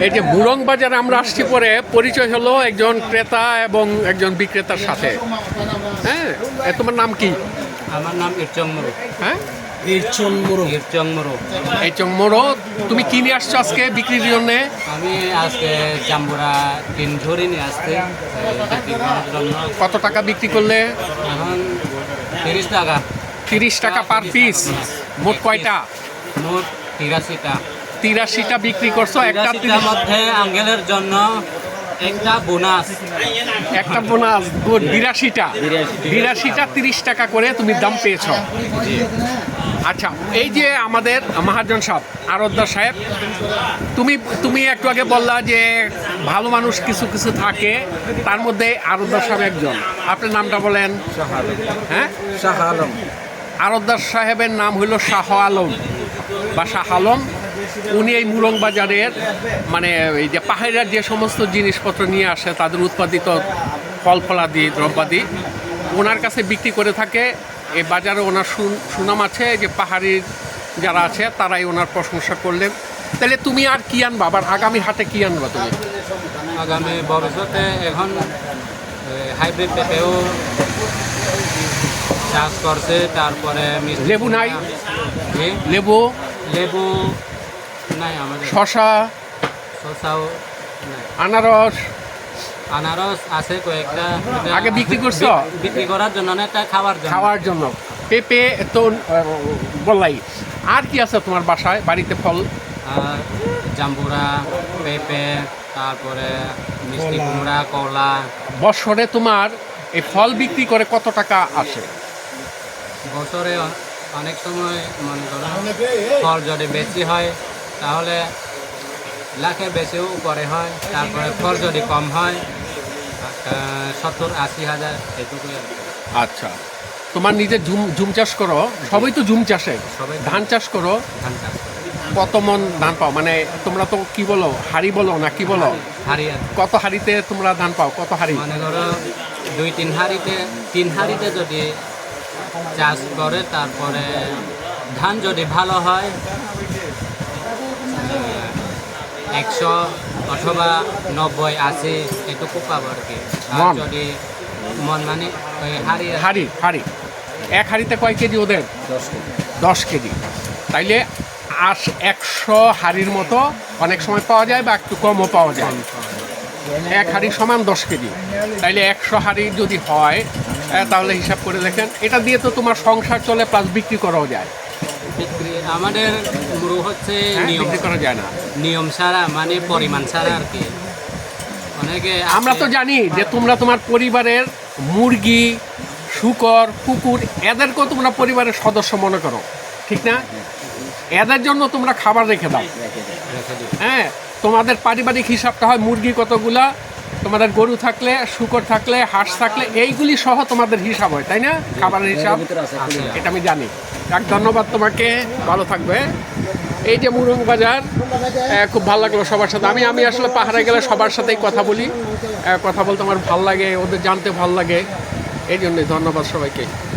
এই যে মুরং বাজারে আমরা আসছি পরে পরিচয় হলো একজন ক্রেতা এবং একজন বিক্রেতার সাথে। হ্যাঁ, তোমার নাম কি? আমার নাম ইরচং মোরো। হ্যাঁ, ইরচং মোরো। ইরচং মোরো। তুমি কি নিয়ে আসছো আজকে বিক্রির জন্য? আমি আজকে জাম্বুরা 3 ঝুড়ি নিয়ে আসতে বিক্রি করার জন্য। কত টাকা বিক্রি করলে? এখন 30 টাকা। 30 টাকা পার পিস। মোট কয়টা? মোট 83টা। 83টা বিক্রি করছো। একটা 83টার মধ্যে আঙ্গেলের জন্য একটা বোনাস। একটা বোনাস। গুড। 82টা 30 টাকা করে তুমি দাম পেয়েছো। আচ্ছা, এই যে আমাদের মহাজন সাহেব, আরতদার সাহেব, তুমি একটু আগে বললা যে ভালো মানুষ কিছু কিছু থাকে, তার মধ্যে আরতদার সাহেব একজন। আপনার নামটা বলেন। হ্যাঁ, শাহ আলম। আরতদার সাহেবের নাম হইল শাহ আলম বা শাহ আলম। উনি এই মুরং বাজারের মানে এই যে পাহাড়ের যে সমস্ত জিনিসপত্র নিয়ে আসে, তাদের উৎপাদিত ফল ফলাদি দ্রব্যাদি ওনার কাছে বিক্রি করে থাকে। এই বাজারে ওনার সুনাম আছে, যে পাহাড়ির যারা আছে তারাই ওনার প্রশংসা করলেন। তাহলে তুমি আর কি আনবা? আবার আগামী হাটে কি আনবা তুমি? আগামী ভবিষ্যতে এখন হাইব্রিড পেঁপেও চাষ করছে। তারপরে লেবু নাই? জি? লেবু নাই আমাদের। শশা, শসাও নাই। আনারস আছে কয়েকটা। আগে বিক্রি করছো? বিক্রি করার জন্য না, এটা খাওয়ার জন্য। পেঁপে তো বললাই। আর কি আছে তোমার বাসায়, বাড়িতে ফল? আর জাম্বুরা, পেঁপে, তারপরে মিষ্টি কুমড়া, কলা। বছরে তোমার এই ফল বিক্রি করে কত টাকা আসে? বছরে অনেক সময় মনে করো ফল যদি বেশি হয় তাহলে লাখের বেশিও উপরে হয়। তারপরে ফল যদি কম হয় 70-80 হাজার, এটুকুই। আচ্ছা, তোমার নিজে ঝুম চাষ করো? সবাই তো ঝুম চাষে। সবাই ধান চাষ করো? ধান চাষ করে। কত মন ধান পাও? মানে তোমরা তো কি বলো, হাড়ি বলো না কি বলো? হাড়ি। কত হাড়িতে তোমরা ধান পাও? কত হাড়ি? মনে করো 2-3 হাড়িতে, 3 হাড়িতে যদি চাষ করে, তারপরে ধান যদি ভালো হয় 100 অথবা 90-80 এটুকু পাবো আর কি। আর মন? যদি মন মানে ওই হাড়ি এক হাড়িতে কয় কেজি ওদের? 10 কেজি। তাইলে 100 হাড়ির মতো অনেক সময় পাওয়া যায় বা একটু কমও পাওয়া যায়। এক হাড়ি সমান 10 কেজি। তাইলে 100 হাড়ি যদি হয় তাহলে হিসাব করে দেখেন, এটা দিয়ে তো তোমার সংসার চলে, প্লাস বিক্রি করাও যায়। বিক্রি আমাদের মুরু হচ্ছে বিক্রি করা যায় না নিয়ম ছাড়া, মানে পরিমাণ ছাড়া আর কি। অনেকে আমরা তো জানি যে তোমরা তোমার পরিবারের মুরগি, শূকর, কুকুর এদেরকেও তোমরা পরিবারের সদস্য মনে করো, ঠিক না? এদের জন্য তোমরা খাবার রেখে দাও। হ্যাঁ, তোমাদের পারিবারিক হিসাবটা হয় মুরগি কতগুলা, তোমাদের গরু থাকলে, শূকর থাকলে, হাঁস থাকলে, এইগুলি সহ তোমাদের হিসাব হয়, তাই না? খাবারের হিসাব। এটা আমি জানি। ধন্যবাদ তোমাকে, ভালো থাকবে। এই যে মুরং বাজার, খুব ভালো লাগলো সবার সাথে। আমি আসলে পাহাড়ে গেলে সবার সাথেই কথা বলি, কথা বলতে আমার ভালো লাগে, ওদের জানতে ভালো লাগে, এই জন্যই। ধন্যবাদ সবাইকে।